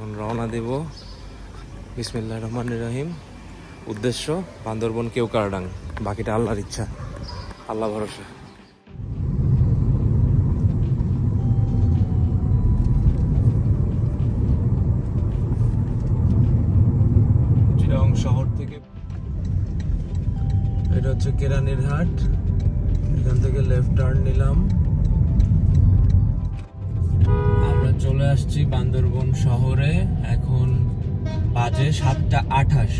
এখন রওনা দেব। বিসমিল্লাহির রহমানির রহিম। উদ্দেশ্য বান্দরবন কেওক্রাডাং, বাকিটা আল্লাহর ইচ্ছা, আল্লাহ ভরসা। চিটাগং শহর থেকে এটা হচ্ছে কেরানীর হাট, এখান থেকে লেফট টার্ন নিলাম। আমরা চলে আসছি বান্দরবন শহরে। এখন বাজে 7:28,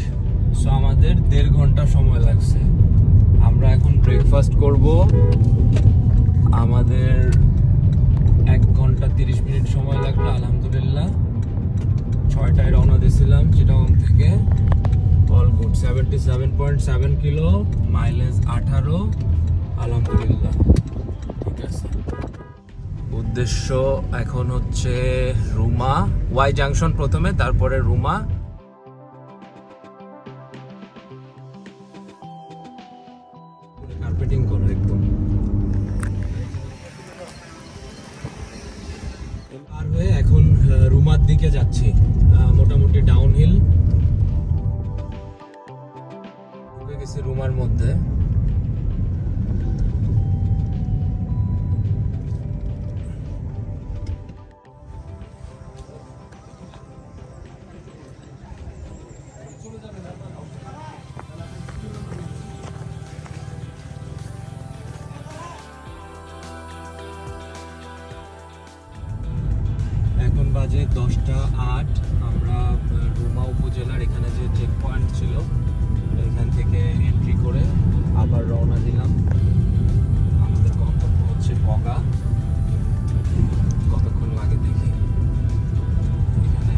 সো আমাদের 1.5 ঘন্টা সময় লাগছে। আমরা এখন ব্রেকফাস্ট করব। আমাদের 1 ঘন্টা 30 মিনিট সময় লাগলো আলহামদুলিল্লাহ। 6টায় রওনা দিয়েছিলাম চিটাগং থেকে। All good. 77.7 কিলো, মাইলেজ 18, আলহামদুলিল্লাহ ঠিক আছে। উদ্দেশ্য এখন হচ্ছে রুমা, ওয়াই জাংশন প্রথমে, তারপরে রুমা। কার্পেটিং করা একদম। পার হয়ে এখন রুমার দিকে যাচ্ছি। মোটামুটি ডাউনহিল, ঢুকে গেছি রুমার মধ্যে। এখন বাজে 10:08। আমরা রুমা উপজেলার এখানে যে চেক পয়েন্ট ছিল এখান থেকে এন্ট্রি করে আবার রওনা দিলাম। আমাদের গন্তব্য হচ্ছে বগা। কতক্ষণ লাগে দেখি। এখানে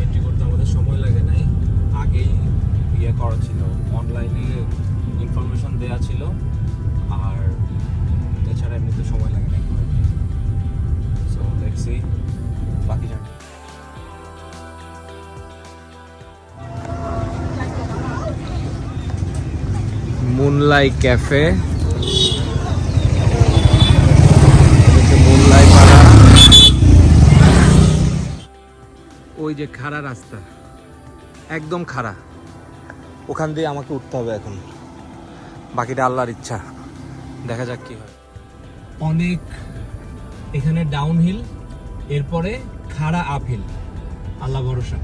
এন্ট্রি করতে আমাদের সময় লাগে নাই, আগেই ইয়ে করা ছিল, অনলাইনে ইনফরমেশন দেওয়া ছিল, আর এছাড়া এমনিতে সময় লাগে নাই। সো লেটস সি বাকি জানি। মুনলাই ক্যাফে, মুনলাই পাড়া। ওই যে খাড়া রাস্তা, একদম খাড়া, ওখান দিয়ে আমাকে উঠতে হবে এখন। বাকিটা আল্লাহর ইচ্ছা, দেখা যাক কি হয়। অনেক এখানে ডাউনহিল, এরপরে খাড়া আপহিল, আল্লাহ ভরসা।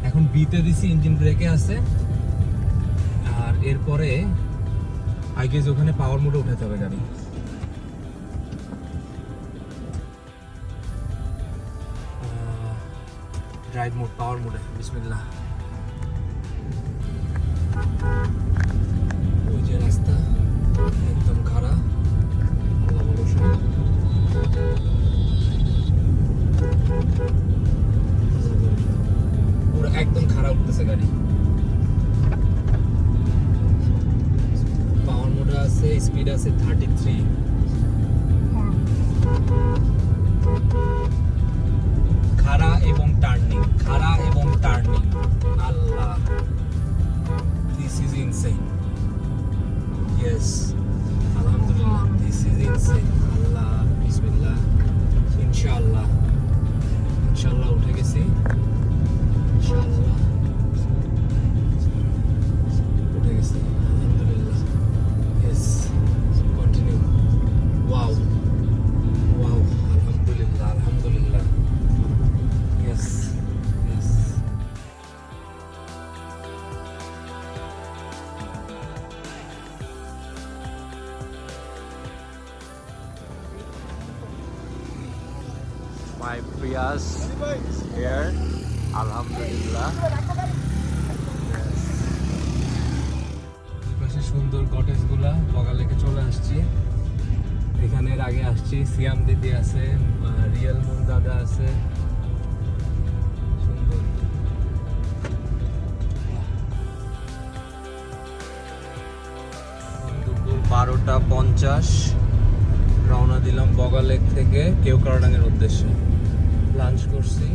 এখন বিতে দিছি, ইঞ্জিন ব্রেকে আছে, আর এরপরে আই গেস ওখানে পাওয়ার মোডে উঠাতে হবে গাড়ি। ড্রাইভ মোড, পাওয়ার মোডে। বিসমিল্লাহ। ওই যে রাস্তা একদম খাড়া, আল্লাহ ভরসা। পুরো একদম খাড়া উঠতেছে গাড়ি। পাওয়ার মোডে আছে, স্পিড আছে 33। খাড়া এবং টার্নিং, খাড়া এবং turning, Allah, this is insane. Yes, আলহামদুলিল্লাহ, দিস ইজ ইনসেইন। আল্লাহ, বিসমিল্লাহ, ইনশাআল্লাহ, ইনশাআল্লাহ উঠে গেছি, ইনশাআল্লাহ উঠে গেছি, আলহামদুলিল্লাহ। Yes, continue. ওয়াও ওয়াও, আলহামদুলিল্লাহ, আলহামদুলিল্লাহ। Yes yes. My Prius here, alhamdulillah. পাশে সুন্দর কটেজ গুলা, বগা লেকে চলে আসছি। এখানের আগে আসছি, সিয়াম দিদি আছে, রিয়েল মুন দাদা আছে, সুন্দর। দুপুর 12:50 রওনা দিলাম বগা লেক থেকে কেওক্রাডাং এর উদ্দেশ্যে। লাঞ্চ করছি।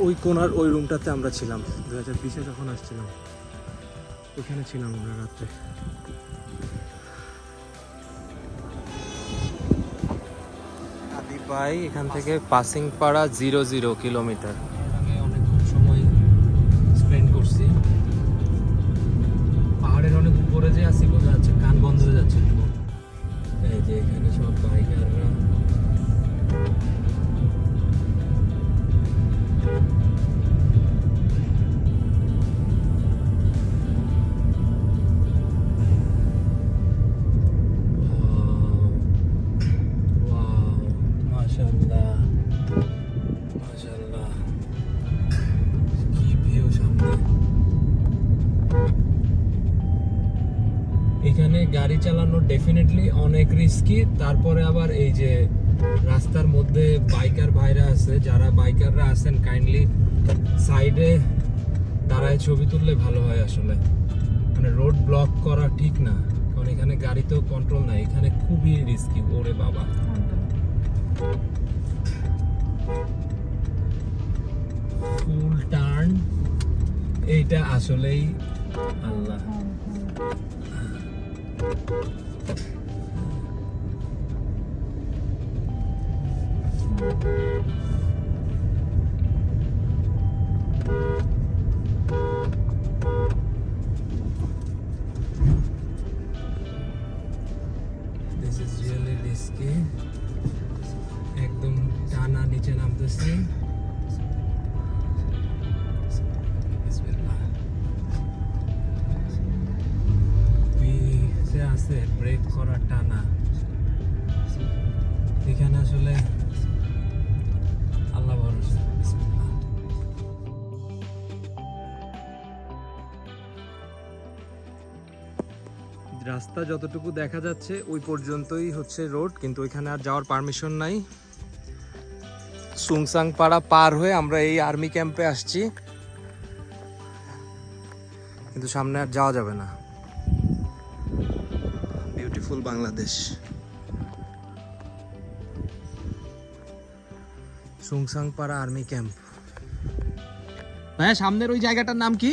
ওই কোনার ওই রুমটাতে আমরা ছিলাম 2020-এ যখন আসছিলাম, ওইখানে ছিলাম আমরা রাত্রে। আদিপাই এখান থেকে পাসিং পাড়া 0 কিলোমিটার। আমি অনেকক্ষণ সময় স্পেন্ড করছি। পাহাড়ের অনেক উপরে যে আছি, বোঝা যাচ্ছে কান বন্ধ হয়ে যাচ্ছে। এই যে এখানে সব বাইকাররা, মাশাআল্লাহ মাশাআল্লাহ, কি ভিউ সামনে। এখানে গাড়ি চালানো ডেফিনেটলি অনেক রিস্কি। তারপরে আবার এই যে রাস্তার মধ্যে বাইকার ভাইরা আছে, যারা বাইকাররা আছেন কাইন্ডলি সাইডে দাঁড়ায় ছবি তুললে ভালো হয়। আসলে মানে রোড ব্লক করা ঠিক না, কারণ এখানে গাড়িতেও কন্ট্রোল নাই, এখানে খুবই রিস্কি। ওরে বাবা, ফুল টার্ন, এইটা আসলেই আল্লাহ। This is really risky. একদম টানা নিচে নামতেছি। আছে ব্রেক করা টানা, এখানে আসলে আল্লাহ ভরসা। বিসমিল্লাহ। রাস্তা যতটুকু দেখা যাচ্ছে ওই পর্যন্তই হচ্ছে রোড, কিন্তু ওইখানে আর যাওয়ার পারমিশন নাই। সুংসাং পাড়া পার হয়ে আমরা এই আর্মি ক্যাম্পে আসছি, কিন্তু সামনে আর যাওয়া যাবে না। বিউটিফুল বাংলাদেশ। সুংসাং পাড়া আর্মি ক্যাম্প। ভাইয়া সামনের ওই জায়গাটার নাম কি?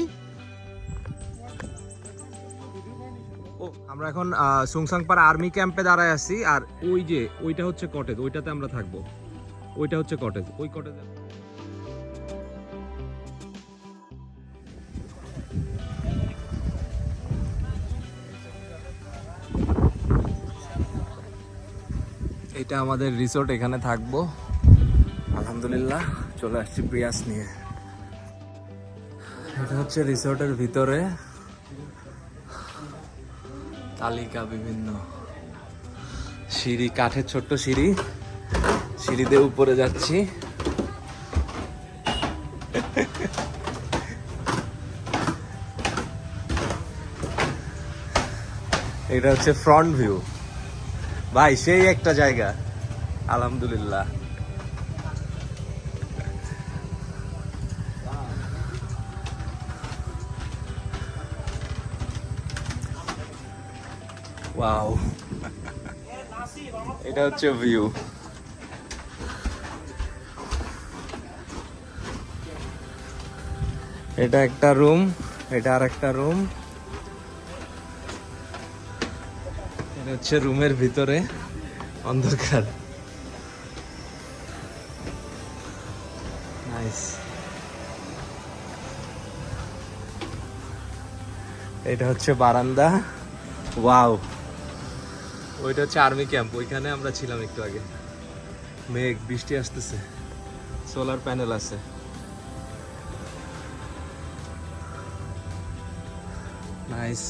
ও, আমরা এখন সুংসাং পাড়া আর্মি ক্যাম্পে দাঁড়ায় আছি। আর ওই যে ওইটা হচ্ছে কটেজ, ওইটাতে আমরা থাকবো। ওইটা হচ্ছে কটেজ, ওই কটেজ। এটা আমাদের রিসোর্ট, এখানে থাকবো আলহামদুলিল্লাহ। চলে আসছি প্রিয়াস নিয়ে। এটা হচ্ছে রিসোর্টের ভিতরে, তালিকা বিভিন্ন সিঁড়ি, কাঠের ছোট্ট সিঁড়ি, সিঁড়িতে উপরে যাচ্ছি। এটা হচ্ছে ফ্রন্ট ভিউ ভাই, সেই একটা জায়গা আলহামদুলিল্লাহ। ওয়াও, এটা হচ্ছে ভিউ। এটা একটা রুম, এটা আর একটা রুম। এটা হচ্ছে রুমের ভিতরে অন্ধকার। নাইস। এটা হচ্ছে বারান্দা। ওয়াও, ওইটা হচ্ছে আর্মি ক্যাম্প, ওইখানে আমরা ছিলাম একটু আগে। মেঘ, বৃষ্টি আসতেছে, সোলার প্যানেল আছে। নাইস।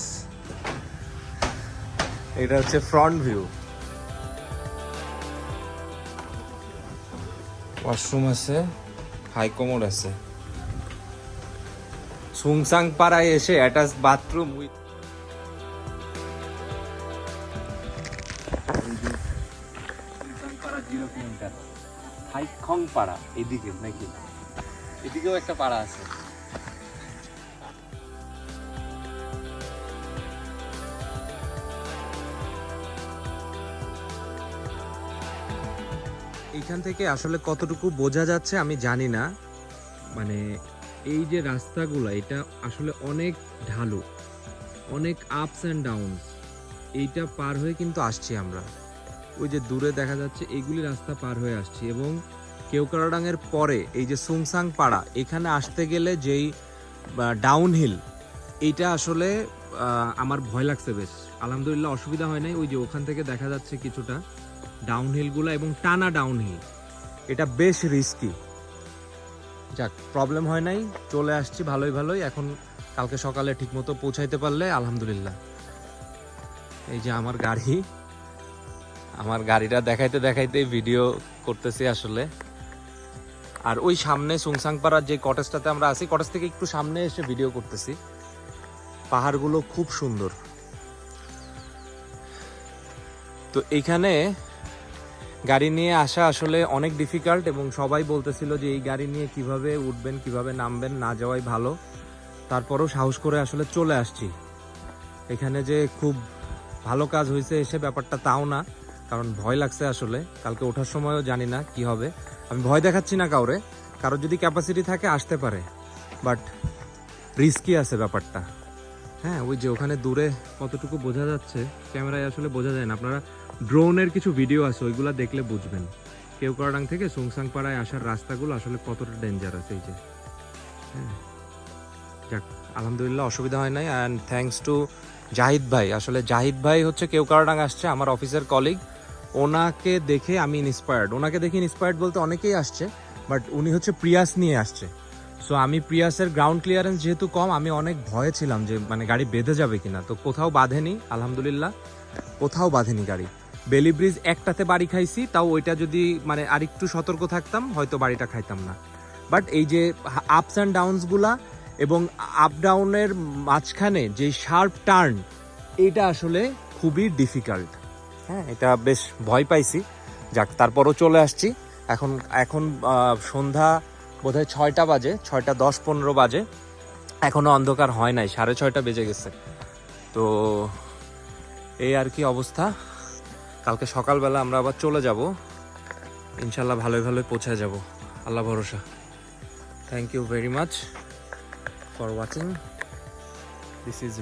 এটা হচ্ছে ফ্রন্ট ভিউ। ওয়াশরুম আছে, হাই কমোড আছে। সুংসাং পাড়ায় এসে অ্যাটাচ বাথরুম উইথ পাড়া 0 কিলোমিটার। হাইখং পাড়া এদিকে নাকি, এদিকেও একটা পাড়া আছে। এইখান থেকে আসলে কতটুকু বোঝা যাচ্ছে আমি জানি না, মানে এই যে রাস্তাগুলো, এটা আসলে অনেক ঢালু, অনেক আপস অ্যান্ড ডাউনস। এইটা পার হয়ে কিন্তু আসছি আমরা, ওই যে দূরে দেখা যাচ্ছে এইগুলি রাস্তা পার হয়ে আসছি। এবং কেওক্রাডাঙের পরে এই যে সুংসাং পাড়া, এখানে আসতে গেলে যেই ডাউন হিল, এইটা আসলে আমার ভয় লাগছে বেশ। আলহামদুলিল্লাহ অসুবিধা হয় নাই, ওই যে ওখান থেকে দেখা যাচ্ছে কিছুটা ডাউন হিলগুলো এবং টানা ডাউন হিল, এটা বেশ রিস্কি। যাক, প্রবলেম হয় নাই, চলে আসছি ভালোই ভালোই। এখন কালকে সকালে ঠিকমতো পৌঁছাইতে পারলে আলহামদুলিল্লাহ। এই যে আমার গাড়ি, আমার গাড়িটা দেখাইতে দেখাইতে ভিডিও করতেছি আসলে। আর ওই সামনে সুংসাং পাড়ার যে কটেজটাতে আমরা আছি, কটেজ থেকে একটু সামনে এসে ভিডিও করতেছি। পাহাড়গুলো খুব সুন্দর। তো এইখানে গাড়ি নিয়ে আসা আসলে অনেক ডিফিকাল্ট, এবং সবাই বলতেছিল যে এই গাড়ি নিয়ে কিভাবে উঠবেন কিভাবে নামবেন, না যাওয়াই ভালো। তারপরেও সাহস করে আসলে চলে আসছি। এখানে যে খুব ভালো কাজ হয়েছে এসে ব্যাপারটা তাও না, কারণ ভয় লাগছে আসলে। কালকে ওঠার সময়ও জানি না কি হবে। আমি ভয় দেখাচ্ছি না কাউরে, কারোর যদি ক্যাপাসিটি থাকে আসতে পারে, বাট রিস্কি আছে ব্যাপারটা। হ্যাঁ, ওই যে ওখানে দূরে কতটুকু বোঝা যাচ্ছে, ক্যামেরায় আসলে বোঝা যায় না। আপনারা ড্রোনের কিছু ভিডিও আছে, ওইগুলো দেখলে বুঝবেন কেওক্রাডাং থেকে সুংসাং পাড়ায় আসার রাস্তাগুলো আসলে কতটা ডেঞ্জারাস। এই যে হ্যাঁ, যাক আলহামদুলিল্লাহ অসুবিধা হয় নাই। অ্যান্ড থ্যাঙ্কস টু জাহিদ ভাই। আসলে জাহিদ ভাই হচ্ছে কেওক্রাডাং আসছে, আমার অফিসের কলিগ। ওনাকে দেখে আমি ইন্সপায়ার্ড। ওনাকে দেখে ইন্সপায়ার্ড বলতে অনেকেই আসছে, বাট উনি হচ্ছে প্রিয়াস নিয়ে আসছে। সো আমি প্রিয়াসের গ্রাউন্ড ক্লিয়ারেন্স যেহেতু কম, আমি অনেক ভয়ে ছিলাম যে মানে গাড়ি বেঁধে যাবে কিনা। তো কোথাও বাঁধেনি, আলহামদুলিল্লাহ কোথাও বাঁধেনি গাড়ি। বেলি ব্রিজ একটাতে বাড়ি খাইছি, তাও ওইটা যদি মানে আরেকটু সতর্ক থাকতাম হয়তো বাড়িটা খাইতাম না। বাট এই যে আপস অ্যান্ড ডাউনসগুলা এবং আপ ডাউনের মাঝখানে যে শার্প টার্ন, এইটা আসলে খুবই ডিফিকাল্ট। হ্যাঁ, এটা বেশ ভয় পাইছি। যাক, তারপরও চলে আসছি। এখন সন্ধ্যা বোধহয় 6টা বাজে, 6টা 10-15 বাজে। এখনো অন্ধকার হয় নাই, 6:30 বেজে গেছে। তো এই আর কি অবস্থা। কালকে সকালবেলা আমরা আবার চলে যাব ইনশাল্লাহ, ভালোই ভালোই পৌঁছে যাব, আল্লাহ ভরসা। Thank you very much for watching. This is